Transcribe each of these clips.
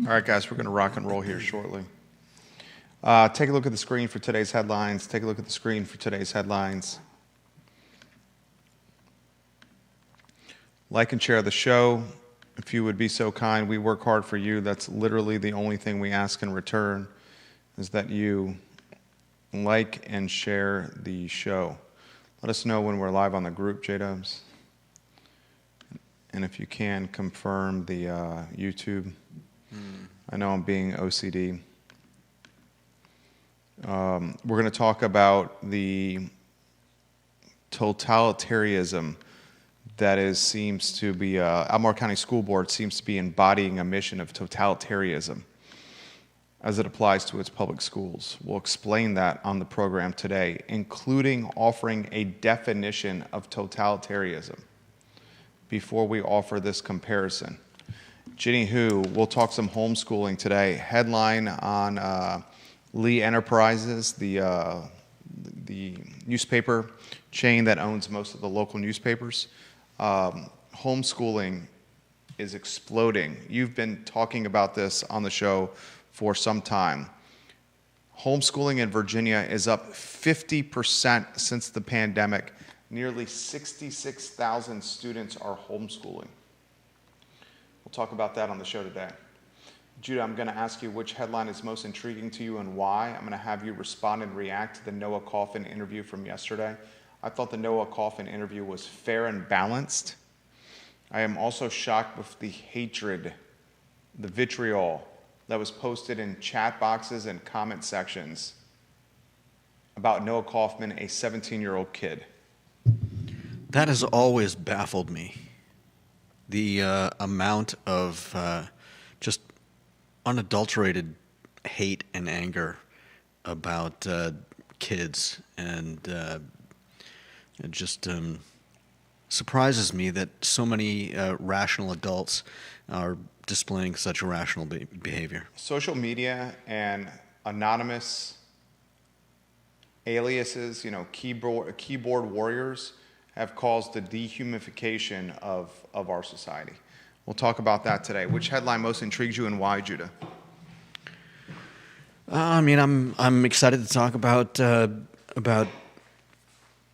All right, guys, we're going to rock and roll here shortly. Take a look at the screen for today's headlines. Take a look at the screen for today's headlines. Like and share the show. If you would be so kind, we work hard for you. That's literally the only thing we ask in return, is that you like and share the show. Let us know when we're live on the group, J-Dubs. And if you can, confirm the YouTube. I know I'm being OCD. We're going to talk about the totalitarianism that seems to be, Albemarle County School Board seems to be embodying a mission of totalitarianism as it applies to its public schools. We'll explain that on the program today, including offering a definition of totalitarianism before we offer this comparison. Ginny Hu, we'll talk some homeschooling today. Headline on Lee Enterprises, the newspaper chain that owns most of the local newspapers. Homeschooling is exploding. You've been talking about this on the show for some time. Homeschooling in Virginia is up 50% since the pandemic. Nearly 66,000 students are homeschooling. We'll talk about that on the show today. Judah, I'm going to ask you which headline is most intriguing to you and why. I'm going to have you respond and react to the Noah Coffin interview from yesterday. I thought the Noah Coffin interview was fair and balanced. I am also shocked with the hatred, the vitriol that was posted in chat boxes and comment sections about Noah Kaufman, a 17-year-old kid. That has always baffled me. The amount of just unadulterated hate and anger about kids, and it just surprises me that so many rational adults are displaying such irrational behavior. Social media and anonymous aliases, keyboard warriors, have caused the dehumification of our society. We'll talk about that today. Which headline most intrigues you and why, Judah? I'm excited to talk about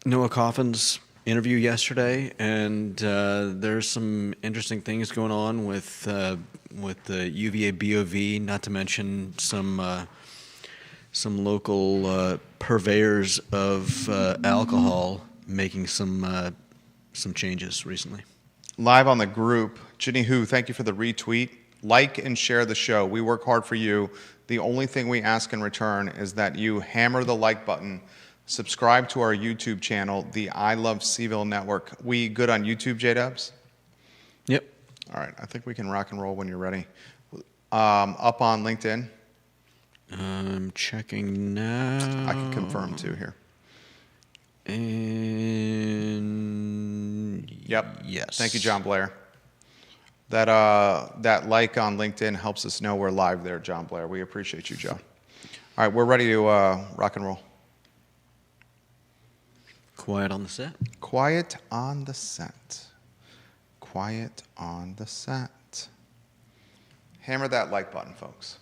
Noah Coffin's interview yesterday, and there's some interesting things going on with the UVA BOV. Not to mention some local purveyors of alcohol making some changes recently. Live on the group, Ginny Hu, thank you for the retweet. Like and share the show. We work hard for you. The only thing we ask in return is that you hammer the like button, subscribe to our YouTube channel, the I Love CVille Network. We good on YouTube, J-Dubs? Yep. All right, I think we can rock and roll when you're ready. Up on LinkedIn? I'm checking now. I can confirm too here. And yep. Yes. Thank you, John Blair. That like on LinkedIn helps us know we're live there, John Blair. We appreciate you, Joe. All right, we're ready to rock and roll. Quiet on the set. Quiet on the set. Quiet on the set. Hammer that like button, folks.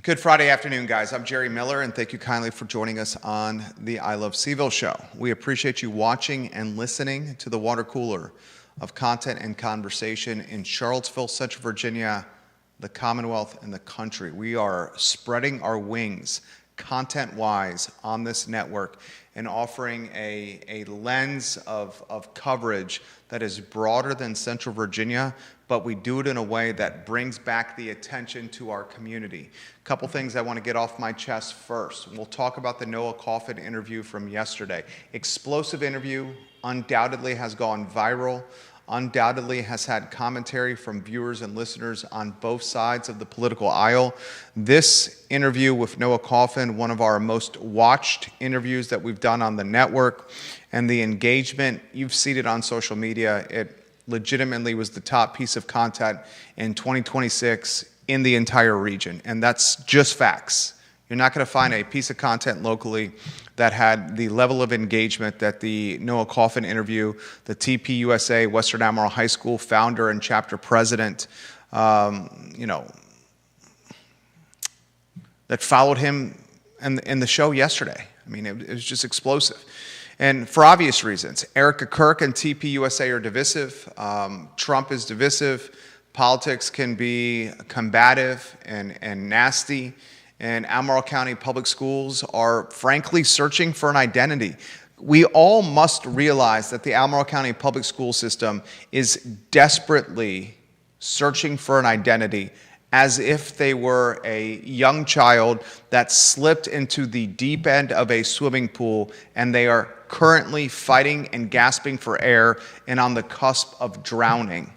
Good Friday afternoon, guys. I'm Jerry Miller, and thank you kindly for joining us on the I Love CVille show. We appreciate you watching and listening to the water cooler of content and conversation in Charlottesville, Central Virginia, the Commonwealth, and the country. We are spreading our wings content-wise on this network and offering a lens of coverage that is broader than Central Virginia, but we do it in a way that brings back the attention to our community. A couple things I want to get off my chest first. We'll talk about the Noah Coffin interview from yesterday. Explosive interview, undoubtedly has gone viral. undoubtedly has had commentary from viewers and listeners on both sides of the political aisle. This interview with Noah Coffin, one of our most watched interviews that we've done on the network, and the engagement you've seen it on social media, it legitimately was the top piece of content in 2026 in the entire region. And that's just facts. You're not going to find a piece of content locally that had the level of engagement that the Noah Coffin interview, the TPUSA Western Admiral High School founder and chapter president, that followed him in the show yesterday. I mean, it was just explosive. And for obvious reasons, Erica Kirk and TPUSA are divisive. Trump is divisive. Politics can be combative and nasty. And Albemarle County Public Schools are frankly searching for an identity. We all must realize that the Albemarle County Public School system is desperately searching for an identity, as if they were a young child that slipped into the deep end of a swimming pool and they are currently fighting and gasping for air and on the cusp of drowning.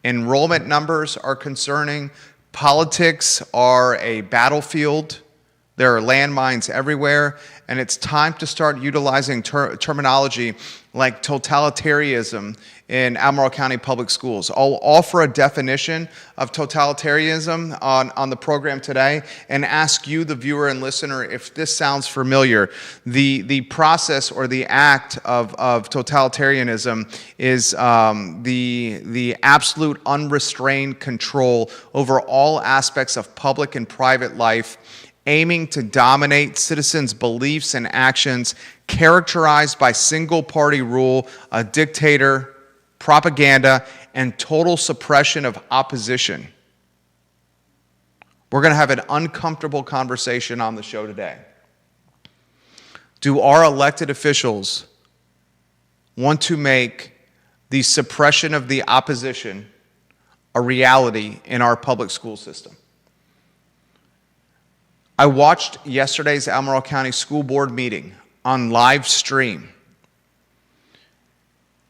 Enrollment numbers are concerning. Politics are a battlefield. There are landmines everywhere, and it's time to start utilizing terminology like totalitarianism in Albemarle County Public Schools. I'll offer a definition of totalitarianism on the program today and ask you, the viewer and listener, if this sounds familiar. The process or the act of totalitarianism is the absolute unrestrained control over all aspects of public and private life, aiming to dominate citizens' beliefs and actions, characterized by single-party rule, a dictator, propaganda, and total suppression of opposition. We're going to have an uncomfortable conversation on the show today. Do our elected officials want to make the suppression of the opposition a reality in our public school system? I watched yesterday's Albemarle County School Board meeting on live stream,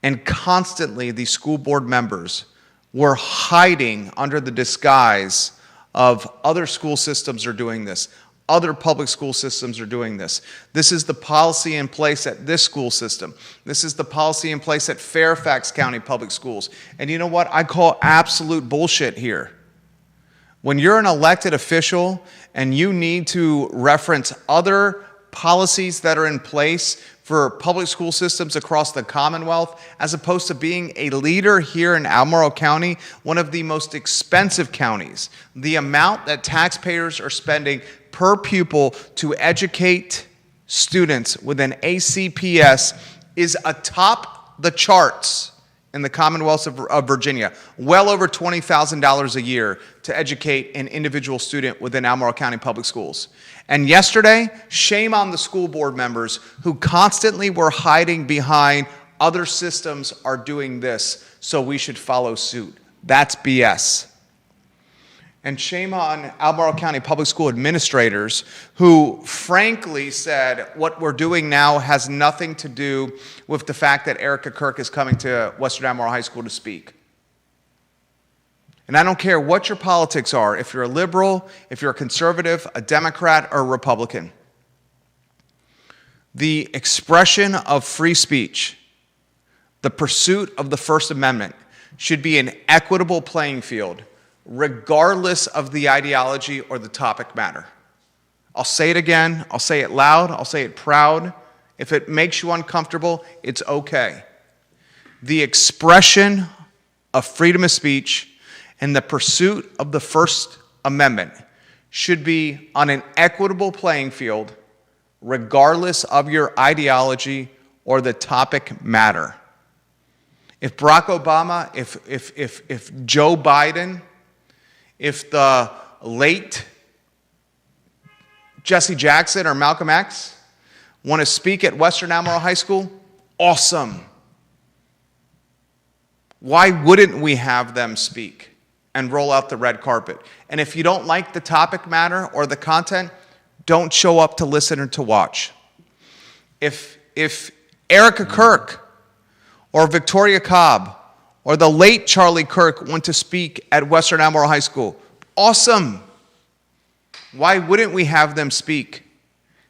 and constantly the school board members were hiding under the disguise of other school systems are doing this, other public school systems are doing this. This is the policy in place at this school system. This is the policy in place at Fairfax County Public Schools. And you know what? I call absolute bullshit here. When you're an elected official and you need to reference other policies that are in place for public school systems across the Commonwealth, as opposed to being a leader here in Albemarle County, one of the most expensive counties, the amount that taxpayers are spending per pupil to educate students with an ACPS is atop the charts in the Commonwealth of Virginia, well over $20,000 a year to educate an individual student within Albemarle County Public Schools. And yesterday, shame on the school board members who constantly were hiding behind other systems are doing this, so we should follow suit. That's BS. And shame on Albemarle County Public School administrators who frankly said what we're doing now has nothing to do with the fact that Erica Kirk is coming to Western Albemarle High School to speak. And I don't care what your politics are, if you're a liberal, if you're a conservative, a Democrat, or a Republican. The expression of free speech, the pursuit of the First Amendment, should be an equitable playing field, regardless of the ideology or the topic matter. I'll say it again, I'll say it loud, I'll say it proud. If it makes you uncomfortable, it's okay. The expression of freedom of speech and the pursuit of the First Amendment should be on an equitable playing field, regardless of your ideology or the topic matter. If Barack Obama, if Joe Biden, if the late Jesse Jackson or Malcolm X want to speak at Western Albemarle High School, awesome. Why wouldn't we have them speak and roll out the red carpet? And if you don't like the topic matter or the content, don't show up to listen or to watch. If Erica Kirk or Victoria Cobb Or the late Charlie Kirk went to speak at Western Albemarle High School. Awesome. Why wouldn't we have them speak?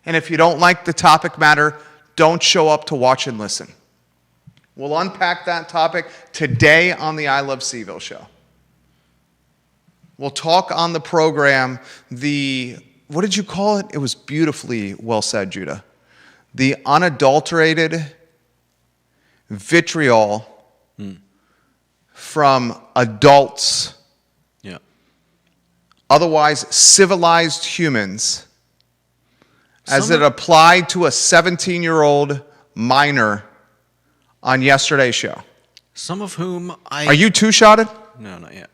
And if you don't like the topic matter, don't show up to watch and listen. We'll unpack that topic today on the I Love CVille show. We'll talk on the program what did you call it? It was beautifully well said, Judah. The unadulterated vitriol from adults, otherwise civilized humans, as it applied to a 17-year-old minor on yesterday's show. Some of whom Are you two-shotted? No, not yet.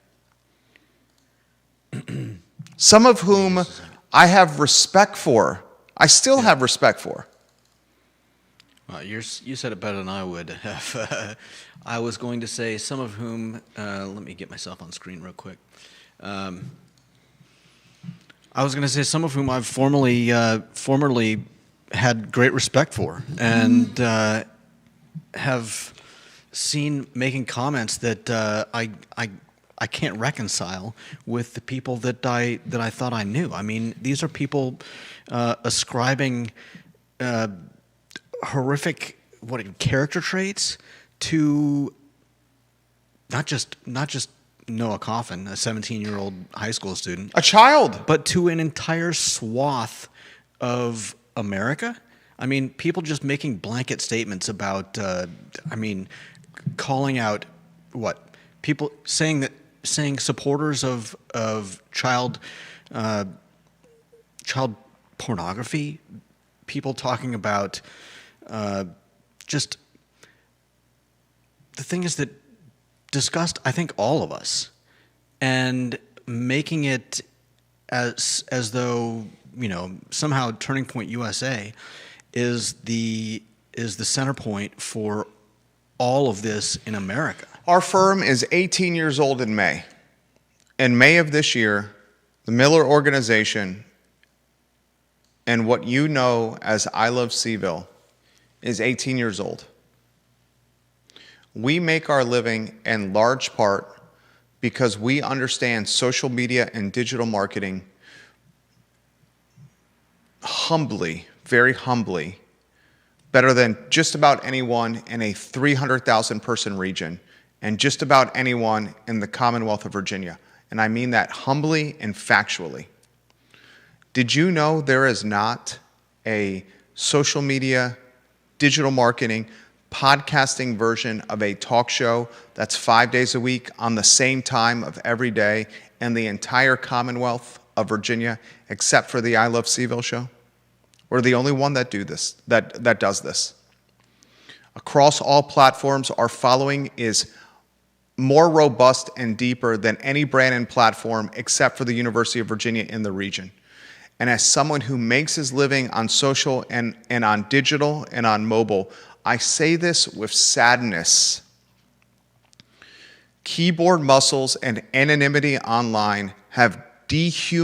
Some of whom I have respect for. I still have respect for. Well, you said it better than I would have. I was going to say some of whom, let me get myself on screen real quick. I was going to say some of whom I've formerly had great respect for and have seen making comments that I can't reconcile with the people that I thought I knew. I mean, these are people ascribing horrific character traits to not just Noah Coffin, a 17-year-old high school student, A child. but to an entire swath of America. I mean, people just making blanket statements about, calling out people saying supporters of child pornography, people talking about just the thing is that disgust, I think, all of us, and making it as though somehow Turning Point USA is the center point for all of this in America. Our firm is 18 years old in May. In May of this year, the Miller Organization and what you know as I Love CVille is 18 years old. We make our living in large part because we understand social media and digital marketing humbly, very humbly, better than just about anyone in a 300,000 person region and just about anyone in the Commonwealth of Virginia. And I mean that humbly and factually. Did you know there is not a social media, digital marketing, podcasting version of a talk show that's 5 days a week on the same time of every day in the entire Commonwealth of Virginia, except for the I Love CVille show? We're the only one that does this. Across all platforms, our following is more robust and deeper than any brand and platform except for the University of Virginia in the region. And as someone who makes his living on social and on digital and on mobile, I say this with sadness. Keyboard muscles and anonymity online have dehumanized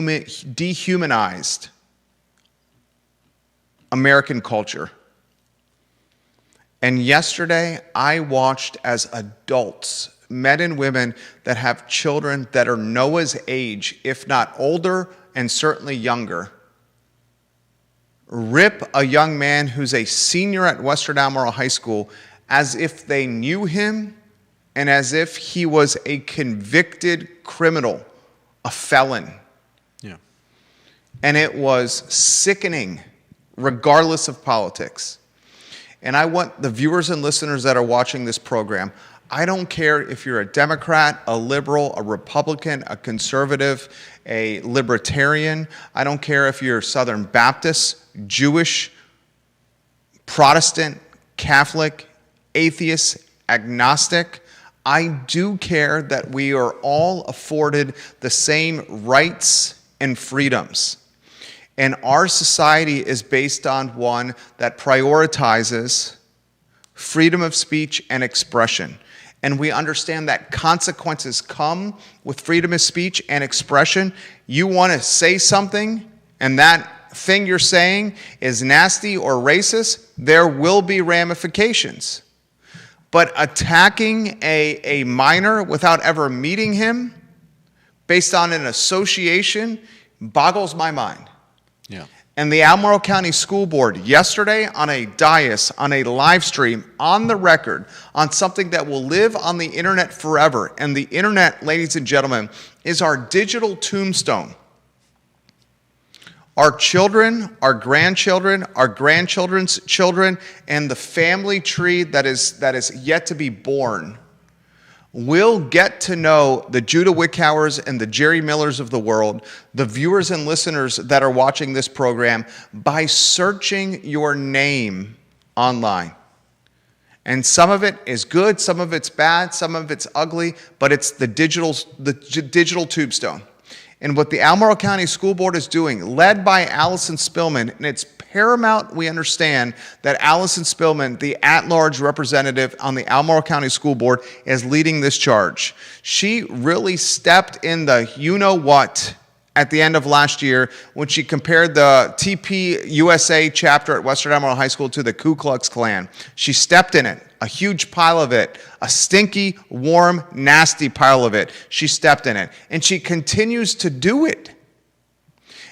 American culture. And yesterday, I watched as adults, men and women that have children that are Noah's age, if not older and certainly younger, rip a young man who's a senior at Western Albemarle High School as if they knew him and as if he was a convicted criminal, a felon. Yeah. And it was sickening, regardless of politics. And I want the viewers and listeners that are watching this program, I don't care if you're a Democrat, a liberal, a Republican, a conservative, a libertarian. I don't care if you're Southern Baptist, Jewish, Protestant, Catholic, atheist, agnostic. I do care that we are all afforded the same rights and freedoms. And our society is based on one that prioritizes freedom of speech and expression. And we understand that consequences come with freedom of speech and expression. You want to say something, and that thing you're saying is nasty or racist, there will be ramifications. But attacking a minor without ever meeting him based on an association boggles my mind. Yeah. And the Albemarle County School Board yesterday on a dais, on a live stream, on the record, on something that will live on the internet forever. And the internet, ladies and gentlemen, is our digital tombstone. Our children, our grandchildren's children, and the family tree that is yet to be born will get to know the Judah Wickhowers and the Jerry Millers of the world, the viewers and listeners that are watching this program, by searching your name online. And some of it is good, some of it's bad, some of it's ugly, but it's the digital tombstone. And what the Albemarle County School Board is doing, led by Allison Spillman, and it's paramount we understand that Allison Spillman, the at-large representative on the Albemarle County School Board, is leading this charge. She really stepped in the you-know-what at the end of last year when she compared the TP USA chapter at Western Albemarle High School to the Ku Klux Klan. She stepped in it, a huge pile of it, a stinky, warm, nasty pile of it. She stepped in it, and she continues to do it.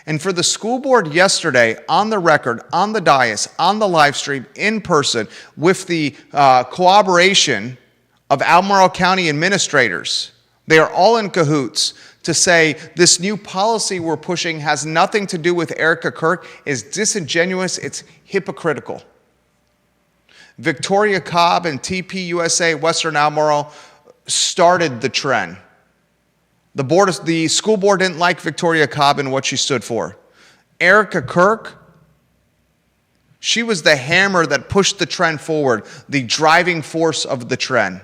And for the school board yesterday, on the record, on the dais, on the live stream, in person, with the cooperation of Albemarle County administrators, they are all in cahoots to say this new policy we're pushing has nothing to do with Erica Kirk, is disingenuous, it's hypocritical. Victoria Cobb and TP USA Western Albemarle started the trend. The school board didn't like Victoria Cobb and what she stood for. Erica Kirk, she was the hammer that pushed the trend forward, the driving force of the trend.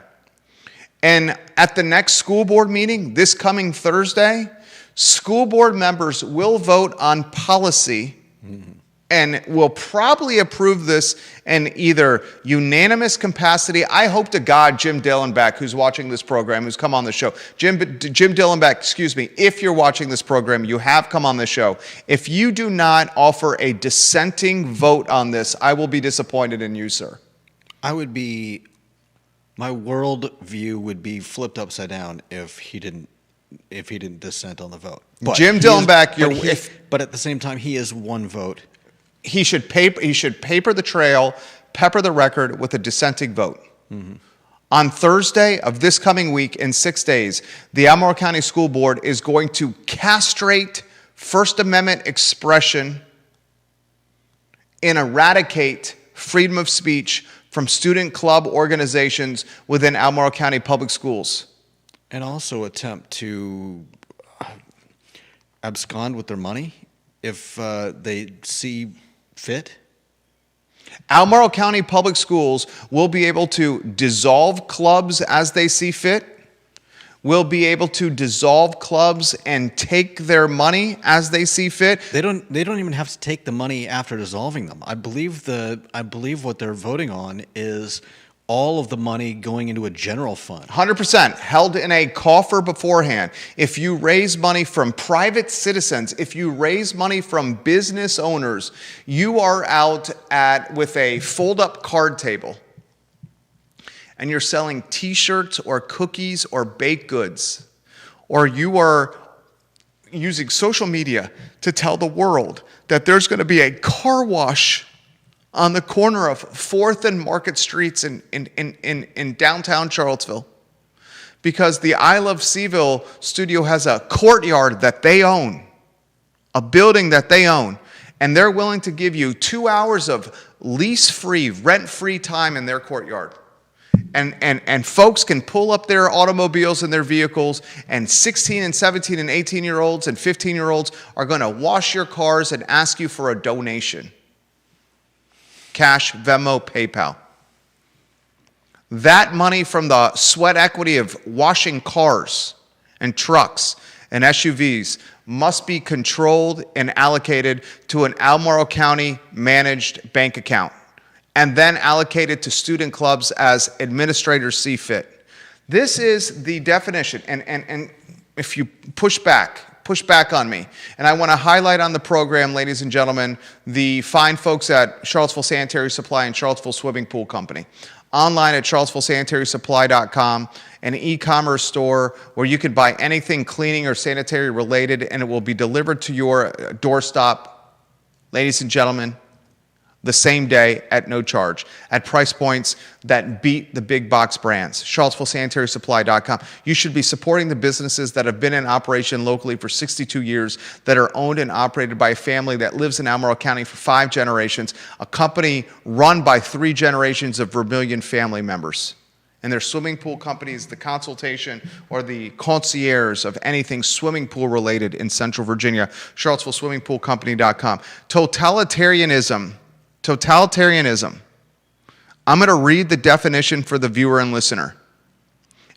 And at the next school board meeting, this coming Thursday, school board members will vote on policy and will probably approve this in either unanimous capacity. I hope to God Jim Dillenbeck, who's watching this program, who's come on the show. Jim Dillenbeck, excuse me, if you're watching this program, you have come on the show. If you do not offer a dissenting vote on this, I will be disappointed in you, sir. My world view would be flipped upside down if he didn't dissent on the vote. But Jim Dillenbeck, but at the same time, he is one vote. He should paper the trail, pepper the record with a dissenting vote. Mm-hmm. On Thursday of this coming week, in 6 days, the Albemarle County School Board is going to castrate First Amendment expression and eradicate freedom of speech from student club organizations within Albemarle County Public Schools. And also attempt to abscond with their money if they see fit. Albemarle County Public Schools will be able to dissolve clubs as they see fit, will be able to dissolve clubs and take their money as they see fit. They don't even have to take the money after dissolving them. I believe what they're voting on is all of the money going into a general fund. 100% held in a coffer beforehand. If you raise money from private citizens, if you raise money from business owners, you are out with a fold-up card table and you're selling t-shirts or cookies or baked goods, or you are using social media to tell the world that there's going to be a car wash on the corner of 4th and Market Streets in downtown Charlottesville, because the I Love CVille studio has a courtyard that they own, a building that they own, and they're willing to give you 2 hours of lease-free, rent-free time in their courtyard. And folks can pull up their automobiles and their vehicles, and 16 and 17 and 18-year-olds and 15-year-olds are going to wash your cars and ask you for a donation. Cash, Venmo, PayPal. That money from the sweat equity of washing cars and trucks and SUVs must be controlled and allocated to an Albemarle County managed bank account, and then allocated to student clubs as administrators see fit. This is the definition, and if you push back on me. And I want to highlight on the program, ladies and gentlemen, the fine folks at Charlottesville Sanitary Supply and Charlottesville Swimming Pool Company. online at charlottesvillesanitarysupply.com, an e-commerce store where you can buy anything cleaning or sanitary related, and it will be delivered to your doorstep, ladies and gentlemen, the same day at no charge, at price points that beat the big box brands. CharlottesvilleSanitarySupply.com. You should be supporting the businesses that have been in operation locally for 62 years, that are owned and operated by a family that lives in Albemarle County for 5 generations, a company run by 3 generations of Vermilion family members. And their swimming pool company is the consultation or the concierge of anything swimming pool related in Central Virginia. CharlottesvilleSwimmingPoolCompany.com. Totalitarianism. I'm going to read the definition for the viewer and listener.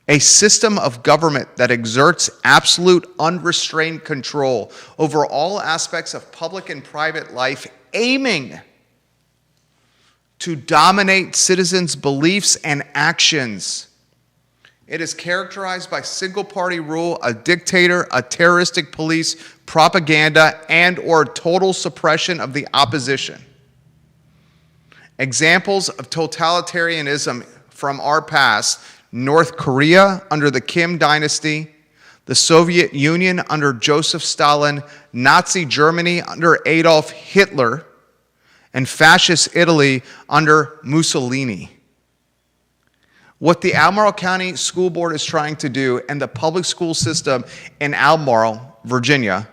A system of government that exerts absolute unrestrained control over all aspects of public and private life, aiming to dominate citizens' beliefs and actions. It is characterized by single-party rule, a dictator, a terroristic police, propaganda, and or total suppression of the opposition. Examples of totalitarianism from our past: North Korea under the Kim dynasty, the Soviet Union under Joseph Stalin, Nazi Germany under Adolf Hitler, and fascist Italy under Mussolini. What the Albemarle County School Board is trying to do, and the public school system in Albemarle, Virginia,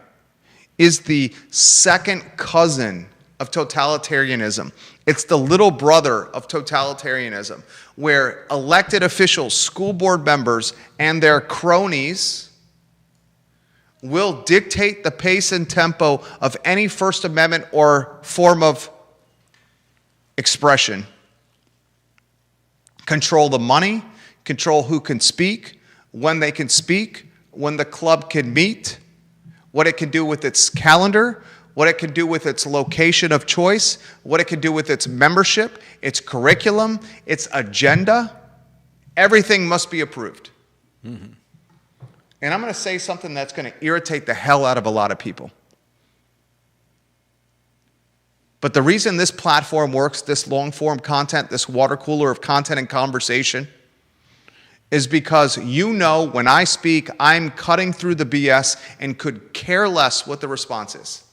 is the second cousin of totalitarianism. It's the little brother of totalitarianism, where elected officials, school board members, and their cronies will dictate the pace and tempo of any First Amendment or form of expression. Control the money, control who can speak, when they can speak, when the club can meet, what it can do with its calendar, what it can do with its location of choice, what it can do with its membership, its curriculum, its agenda. Everything must be approved. Mm-hmm. And I'm going to say something that's going to irritate the hell out of a lot of people. But the reason this platform works, this long-form content, this water cooler of content and conversation, is because you know when I speak, I'm cutting through the BS and could care less what the response is.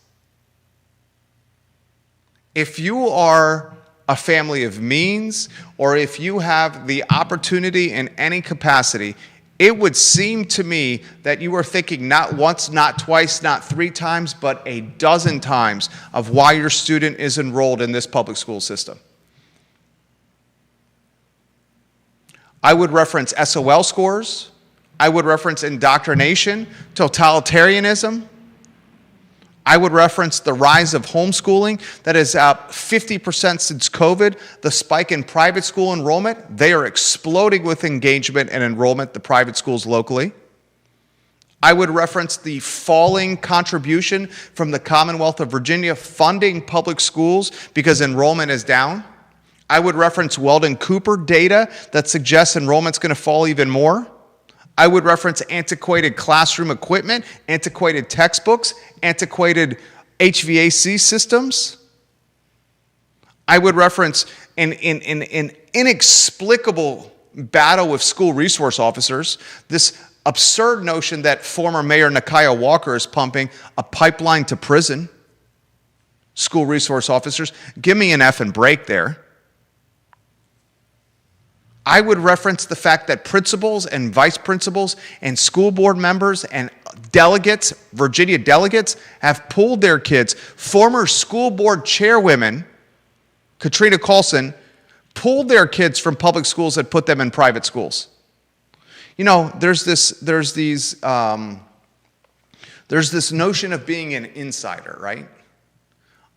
If you are a family of means, or if you have the opportunity in any capacity, it would seem to me that you are thinking not once, not twice, not 3 times, but a dozen times of why your student is enrolled in this public school system. I would reference SOL scores. I would reference indoctrination, totalitarianism. I would reference the rise of homeschooling that is up 50% since COVID, the spike in private school enrollment. They are exploding with engagement and enrollment, the private schools locally. I would reference the falling contribution from the Commonwealth of Virginia funding public schools because enrollment is down. I would reference Weldon Cooper data that suggests enrollment's going to fall even more. I would reference antiquated classroom equipment, antiquated textbooks, antiquated HVAC systems. I would reference an inexplicable battle with school resource officers, this absurd notion that former Mayor Nakia Walker is pumping a pipeline to prison. School resource officers, give me an effing break there. I would reference the fact that principals and vice principals and school board members and delegates, Virginia delegates, have pulled their kids. Former school board chairwomen, Katrina Carlson, pulled their kids from public schools and put them in private schools. You know, there's this notion of being an insider, right?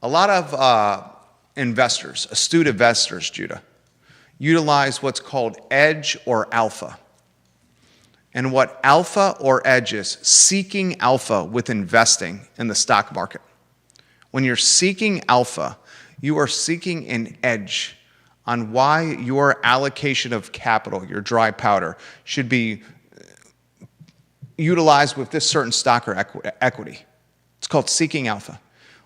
A lot of investors, astute investors, Judah, utilize what's called edge or alpha. And what alpha or edge is, seeking alpha with investing in the stock market. When you're seeking alpha, you are seeking an edge on why your allocation of capital, your dry powder, should be utilized with this certain stock or equity. It's called seeking alpha.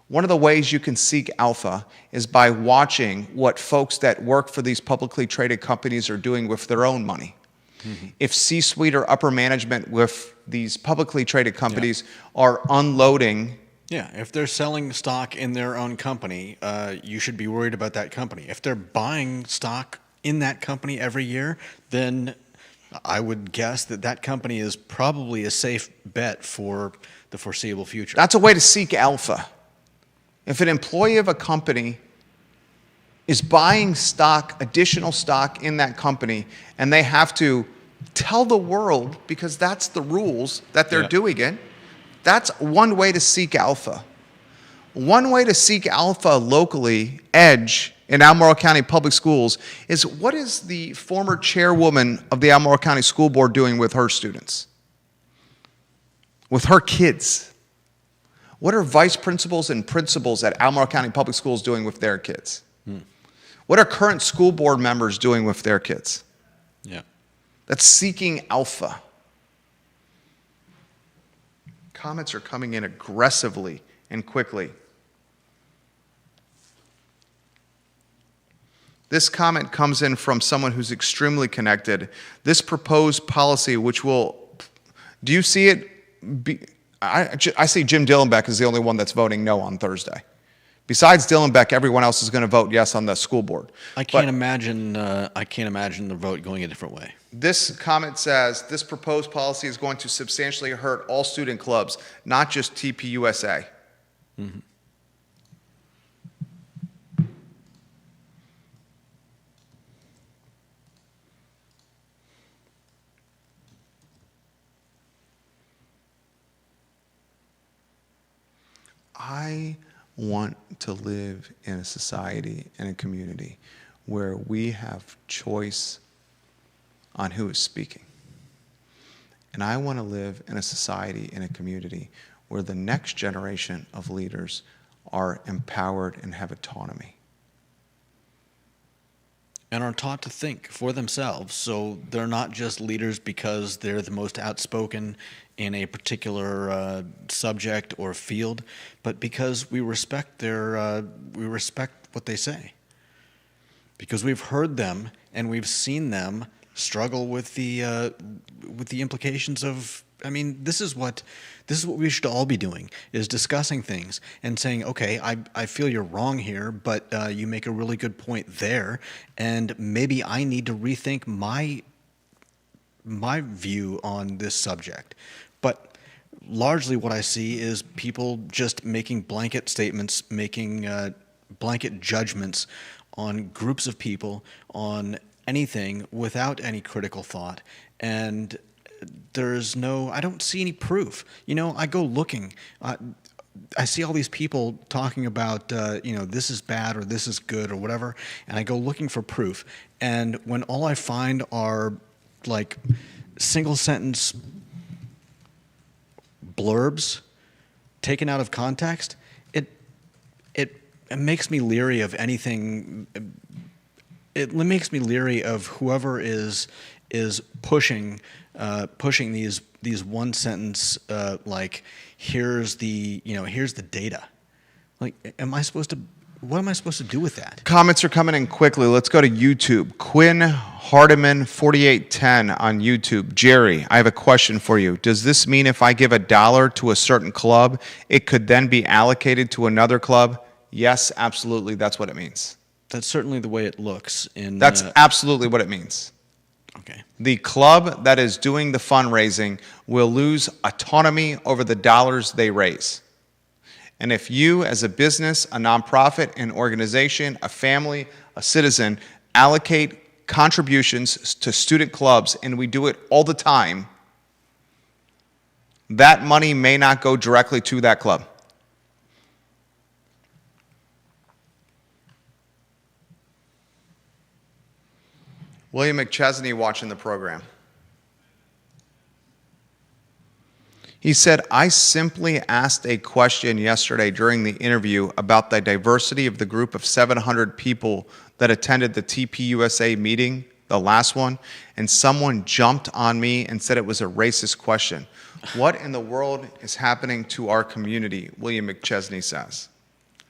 One of the ways you can seek alpha is by watching what folks that work for these publicly traded companies are doing with their own money. Mm-hmm. If C-suite or upper management with these publicly traded companies are unloading. Yeah, if they're selling stock in their own company, you should be worried about that company. If they're buying stock in that company every year, then I would guess that that company is probably a safe bet for the foreseeable future. That's a way to seek alpha. If an employee of a company is buying stock, additional stock in that company, and they have to tell the world, because that's the rules that they're doing it, that's one way to seek alpha. One way to seek alpha locally, EDGE, in Albemarle County Public Schools, is what is the former chairwoman of the Albemarle County School Board doing with her students? With her kids? What are vice principals and principals at Albemarle County Public Schools doing with their kids? What are current school board members doing with their kids? Yeah. That's seeking alpha. Comments are coming in aggressively and quickly. This comment comes in from someone who's extremely connected. This proposed policy, which will, do you see it? I see Jim Dillenbeck is the only one that's voting no on Thursday. Besides Dillenbeck, everyone else is going to vote yes on the school board. I can't imagine the vote going a different way. This comment says this proposed policy is going to substantially hurt all student clubs, not just TPUSA. Mm-hmm. I want to live in a society and a community where we have choice on who is speaking. And I want to live in a society and a community where the next generation of leaders are empowered and have autonomy. And are taught to think for themselves, so they're not just leaders because they're the most outspoken in a particular subject or field, but because we respect what they say, because we've heard them and we've seen them struggle with the implications of. I mean, this is what we should all be doing, is discussing things and saying, okay, I feel you're wrong here, but you make a really good point there, and maybe I need to rethink my view on this subject. But largely what I see is people just making blanket statements, making blanket judgments on groups of people, on anything without any critical thought, and I don't see any proof. I go looking. I see all these people talking about, this is bad or this is good or whatever, and I go looking for proof. And when all I find are like single sentence blurbs taken out of context, it makes me leery of anything. It makes me leery of whoever is pushing these one sentence here's the data. Like, what am I supposed to do with that? Comments are coming in quickly. Let's go to YouTube. Quinn Hardiman 4810 on YouTube. Jerry, I have a question for you. Does this mean if I give $1 to a certain club, it could then be allocated to another club? Yes, absolutely. That's what it means. That's certainly the way it looks. That's absolutely what it means. Okay. The club that is doing the fundraising will lose autonomy over the dollars they raise. And if you, as a business, a nonprofit, an organization, a family, a citizen, allocate contributions to student clubs, and we do it all the time, that money may not go directly to that club. William McChesney watching the program. He said, I simply asked a question yesterday during the interview about the diversity of the group of 700 people that attended the TPUSA meeting, the last one, and someone jumped on me and said it was a racist question. What in the world is happening to our community, William McChesney says.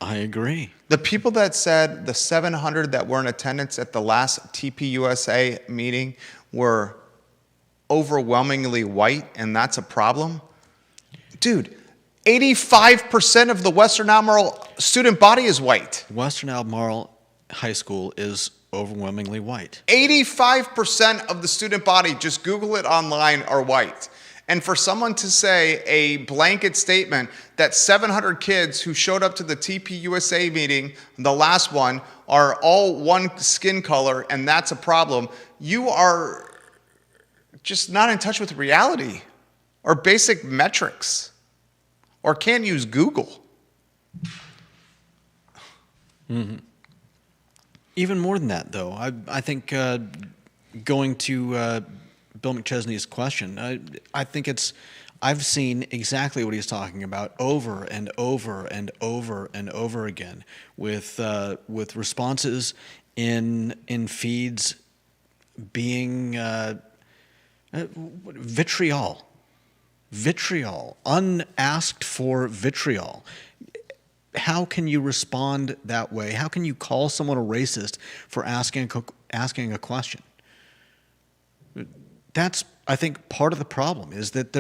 I agree. The people that said the 700 that were in attendance at the last TPUSA meeting were overwhelmingly white, and that's a problem. Dude, 85% of the Western Albemarle student body is white. Western Albemarle High School is overwhelmingly white. 85% of the student body, just Google it online, are white. And for someone to say a blanket statement that 700 kids who showed up to the TPUSA meeting, the last one, are all one skin color and that's a problem, you are just not in touch with reality or basic metrics or can't use Google. Mm-hmm. Even more than that, though, I think going to Bill McChesney's question, I think I've seen exactly what he's talking about over and over and over and over again with responses in feeds being vitriol, unasked for vitriol. How can you respond that way? How can you call someone a racist for asking a question? That's, I think, part of the problem is that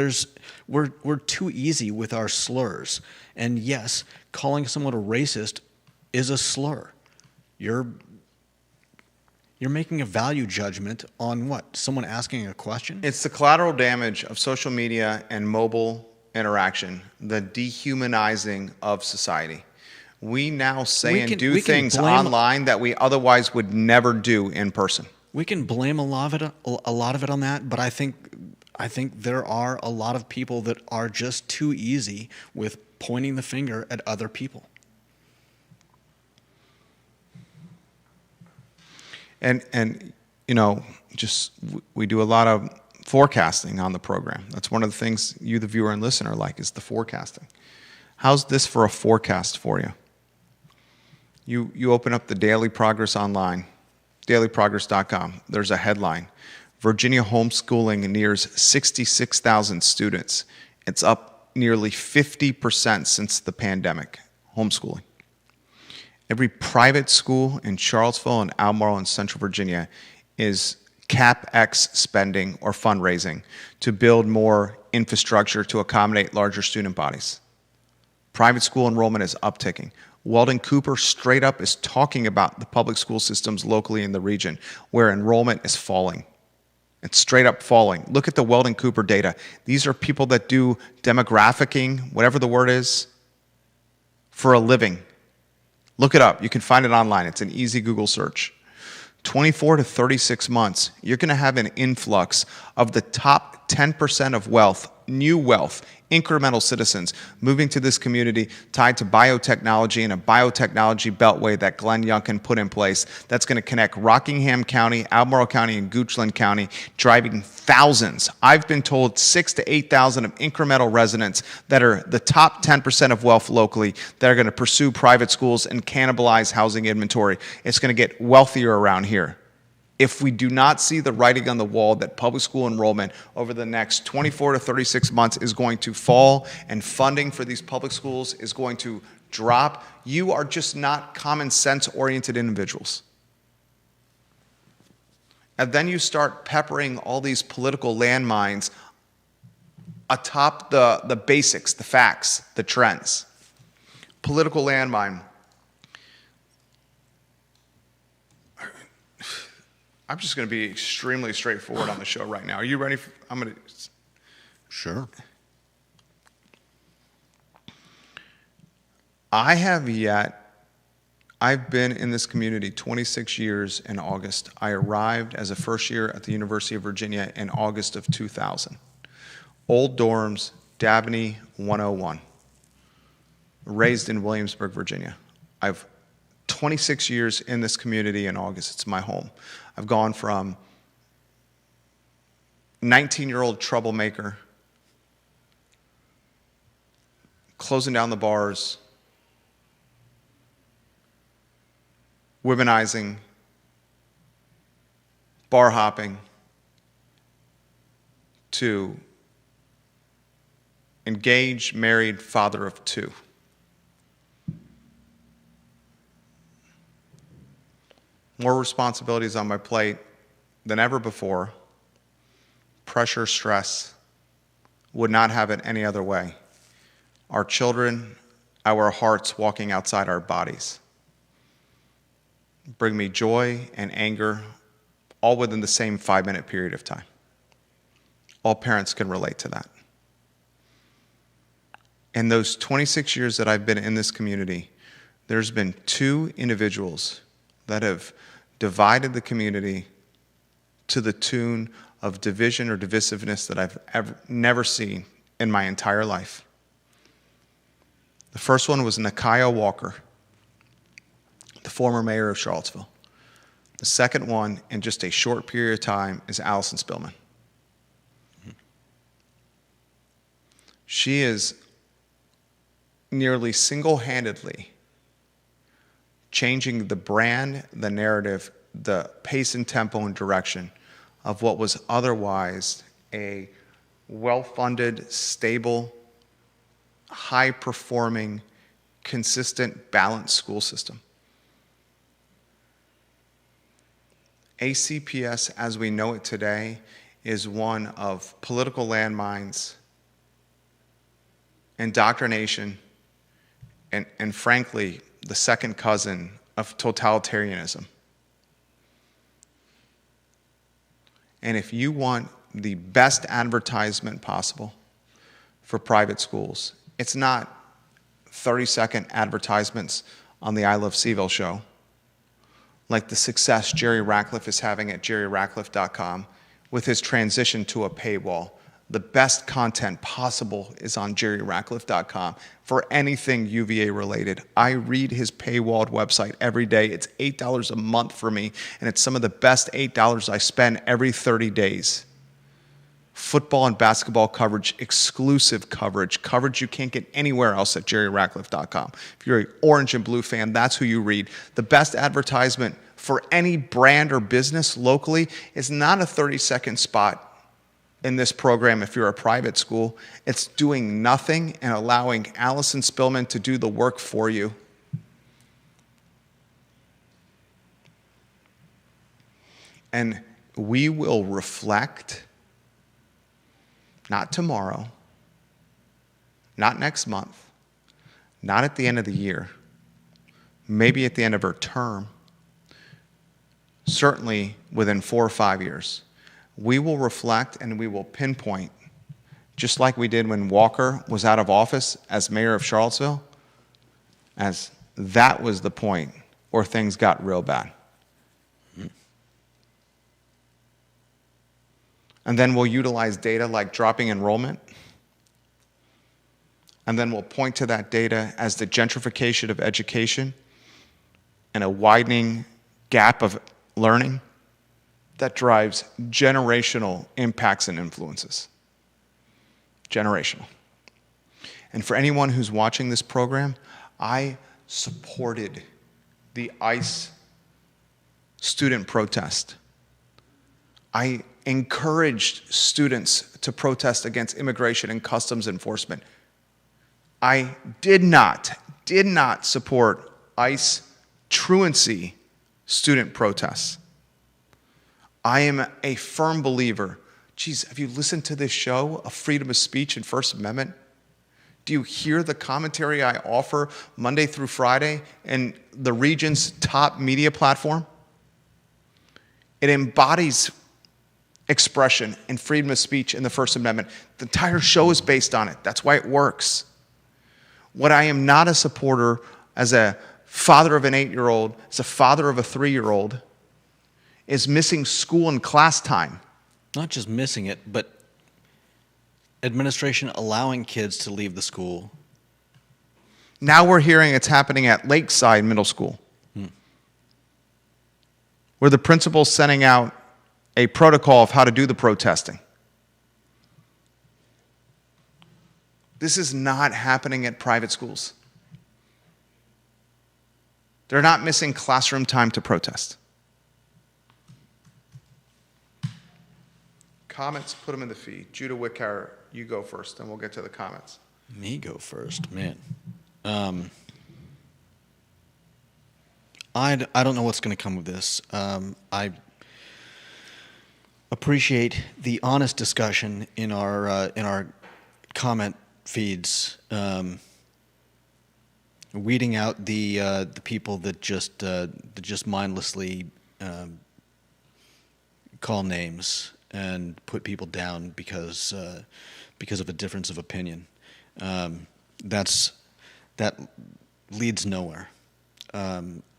we're too easy with our slurs. And yes, calling someone a racist is a slur. You're making a value judgment on what? Someone asking a question? It's the collateral damage of social media and mobile interaction, the dehumanizing of society. We now say and do things online that we otherwise would never do in person. We can blame a lot of it on that, but I think there are a lot of people that are just too easy with pointing the finger at other people. And you know, we do a lot of forecasting on the program. That's one of the things you, the viewer and listener, like is the forecasting. How's this for a forecast for you? You open up the Daily Progress online, dailyprogress.com. There's a headline. Virginia homeschooling nears 66,000 students. It's up nearly 50% since the pandemic, homeschooling. Every private school in Charlottesville and Albemarle and Central Virginia is CapEx spending or fundraising to build more infrastructure to accommodate larger student bodies. Private school enrollment is upticking. Weldon Cooper straight up is talking about the public school systems locally in the region where enrollment is falling. It's straight up falling. Look at the Weldon Cooper data. These are people that do demographicing, whatever the word is, for a living. Look it up. You can find it online. It's an easy Google search. 24 to 36 months, you're going to have an influx of the top 10% of wealth, new wealth, incremental citizens moving to this community tied to biotechnology and a biotechnology beltway that Glenn Youngkin put in place that's going to connect Rockingham County, Albemarle County, and Goochland County, driving thousands. I've been told 6,000 to 8,000 of incremental residents that are the top 10% of wealth locally that are going to pursue private schools and cannibalize housing inventory. It's going to get wealthier around here. If we do not see the writing on the wall that public school enrollment over the next 24 to 36 months is going to fall and funding for these public schools is going to drop, you are just not common sense oriented individuals. And then you start peppering all these political landmines atop the basics, the facts, the trends. Political landmine. I'm just going to be extremely straightforward on the show right now. Are you ready? I'm going to. Sure. I've been in this community 26 years in August. I arrived as a first year at the University of Virginia in August of 2000. Old dorms, Dabney 101. Raised in Williamsburg, Virginia. I've 26 years in this community in August. It's my home. I've gone from 19-year-old troublemaker, closing down the bars, womenizing, bar hopping, to engaged, married, father of two. more responsibilities on my plate than ever before, pressure, stress, would not have it any other way. Our children, our hearts walking outside our bodies, bring me joy and anger all within the same 5-minute period of time. All parents can relate to that. In those 26 years that I've been in this community, there's been 2 individuals that have divided the community to the tune of division or divisiveness that I've never seen in my entire life. The first one was Nakia Walker, the former mayor of Charlottesville. The second one, in just a short period of time, is Allison Spillman. She is nearly single-handedly changing the brand, the narrative, the pace and tempo and direction of what was otherwise a well-funded, stable, high-performing, consistent, balanced school system. ACPS, as we know it today, is one of political landmines, indoctrination, and frankly, the second cousin of totalitarianism. And if you want the best advertisement possible for private schools, it's not 30-second advertisements on the I Love CVille show, like the success Jerry Ratcliffe is having at jerryratcliffe.com with his transition to a paywall. The best content possible is on jerryratcliffe.com for anything UVA related. I read his paywalled website every day. It's $8 a month for me, and it's some of the best $8 I spend every 30 days. Football and basketball coverage, exclusive coverage you can't get anywhere else at jerryratcliffe.com. If you're an orange and blue fan, that's who you read. The best advertisement for any brand or business locally is not a 30-second spot in this program if you're a private school. It's doing nothing and allowing Allison Spillman to do the work for you. And we will reflect, not tomorrow, not next month, not at the end of the year, maybe at the end of her term, certainly within 4 or 5 years. We will reflect and we will pinpoint, just like we did when Walker was out of office as mayor of Charlottesville, as that was the point where things got real bad. And then we'll utilize data like dropping enrollment. And then we'll point to that data as the gentrification of education and a widening gap of learning that drives generational impacts and influences. Generational. And for anyone who's watching this program, I supported the ICE student protest. I encouraged students to protest against immigration and customs enforcement. I did not support ICE truancy student protests. I am a firm believer. Geez, have you listened to this show of freedom of speech and First Amendment? Do you hear the commentary I offer Monday through Friday in the region's top media platform? It embodies expression and freedom of speech in the First Amendment. The entire show is based on it. That's why it works. What I am not a supporter as a father of an 8-year-old, as a father of a 3-year-old, is missing school and class time. Not just missing it, but administration allowing kids to leave the school. Now we're hearing it's happening at Lakeside Middle School, where the principal's sending out a protocol of how to do the protesting. This is not happening at private schools. They're not missing classroom time to protest. Comments, put them in the feed. Judah Wickhauer, you go first, and we'll get to the comments. Me go first, man. I don't know what's going to come of this. I appreciate the honest discussion in our comment feeds, weeding out the people that just mindlessly call names and put people down because of a difference of opinion. That leads nowhere.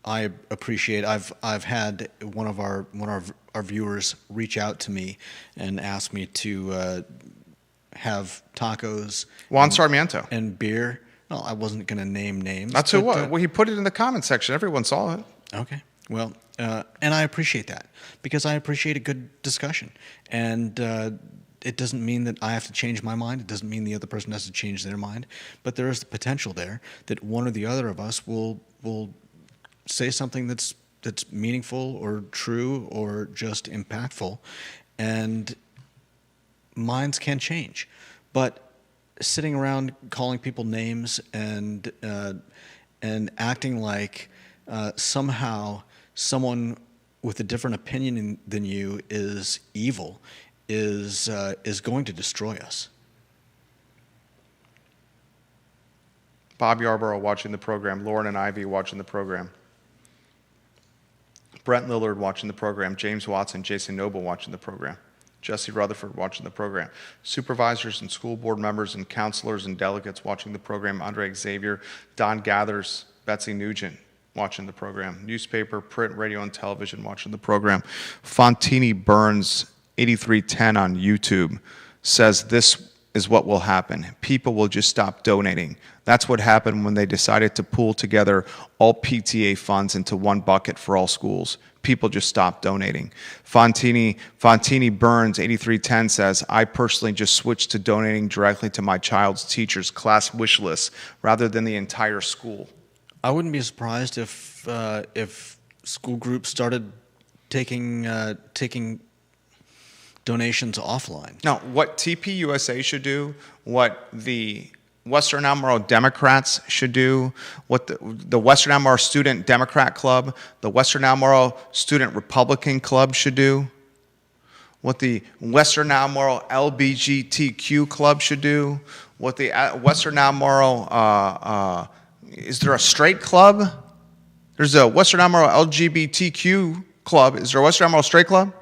I appreciate. I've had one of our viewers reach out to me and ask me to have tacos. Juan Sarmiento. And beer. Well, I wasn't going to name names. That's who what? Well, he put it in the comment section. Everyone saw it. Okay. Well, and I appreciate that because I appreciate a good discussion. And it doesn't mean that I have to change my mind. It doesn't mean the other person has to change their mind. But there is the potential there that one or the other of us will say something that's meaningful or true or just impactful, and minds can change. But sitting around calling people names and acting like somehow someone with a different opinion than you is evil is going to destroy us. Bob Yarborough watching the program. Lauren and Ivy watching the program. Brent Lillard watching the program. James Watson, Jason Noble watching the program. Jesse Rutherford watching the program. Supervisors and school board members and counselors and delegates watching the program. Andre Xavier, Don Gathers, Betsy Nugent watching the program. Newspaper, print, radio, and television watching the program. Fontini Burns, 8310 on YouTube, says this is what will happen. People will just stop donating. That's what happened when they decided to pool together all PTA funds into one bucket for all schools. People just stopped donating. Fontini Burns, 8310 says, I personally just switched to donating directly to my child's teacher's class wish list rather than the entire school. I wouldn't be surprised if school groups started taking donations offline. Now, what TPUSA should do, what the Western Albemarle Democrats should do, what the Western Albemarle Student Democrat Club, the Western Albemarle Student Republican Club should do, what the Western Albemarle LBGTQ Club should do, what the Western Albemarle, is there a straight club? There's a Western Albemarle LGBTQ Club. Is there a Western Albemarle straight club?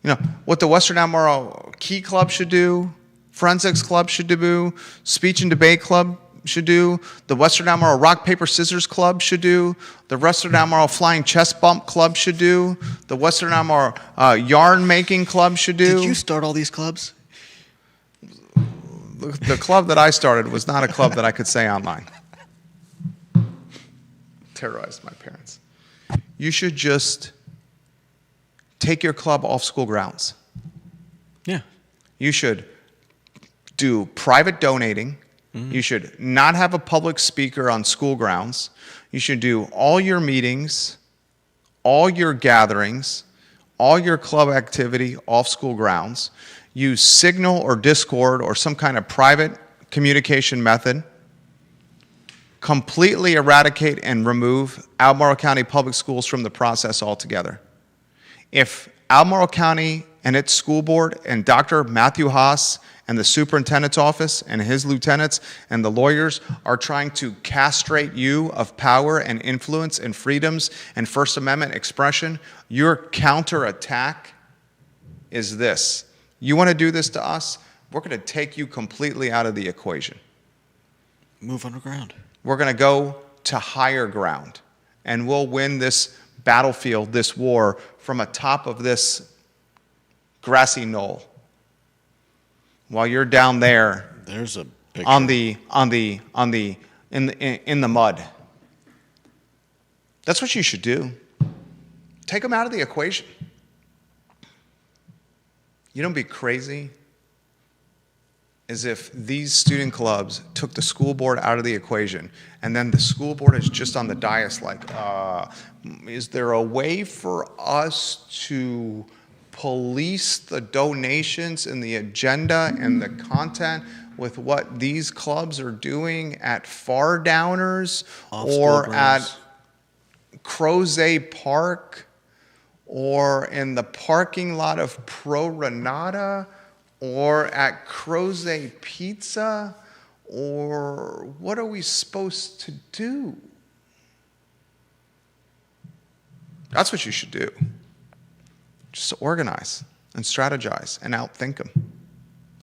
You know, what the Western Albemarle Key Club should do, Forensics Club should do, Speech and Debate Club should do, the Western Albemarle Rock, Paper, Scissors Club should do, the Western Albemarle Flying Chest Bump Club should do, the Western Albemarle Yarn Making Club should do. Did you start all these clubs? The club that I started was not a club that I could say online. Terrorized my parents. You should just take your club off school grounds. Yeah. You should do private donating. Mm-hmm. You should not have a public speaker on school grounds. You should do all your meetings, all your gatherings, all your club activity off school grounds. Use Signal or Discord or some kind of private communication method. Completely eradicate and remove Albemarle County Public Schools from the process altogether. If Albemarle County and its school board and Dr. Matthew Haas and the superintendent's office and his lieutenants and the lawyers are trying to castrate you of power and influence and freedoms and First Amendment expression, your counterattack is this. You want to do this to us? We're going to take you completely out of the equation. Move underground. We're going to go to higher ground, and we'll win this battlefield, this war, from atop of this grassy knoll. While you're down there, there's a picture. in the mud. That's what you should do. Take them out of the equation. You don't be crazy as if these student clubs took the school board out of the equation, and then the school board is just on the dais like, is there a way for us to police the donations and the agenda and the content with what these clubs are doing at far downers or at Crozet Park, or in the parking lot of Pro Renata, or at Crozet Pizza, or what are we supposed to do? That's what you should do. Just organize and strategize and outthink them.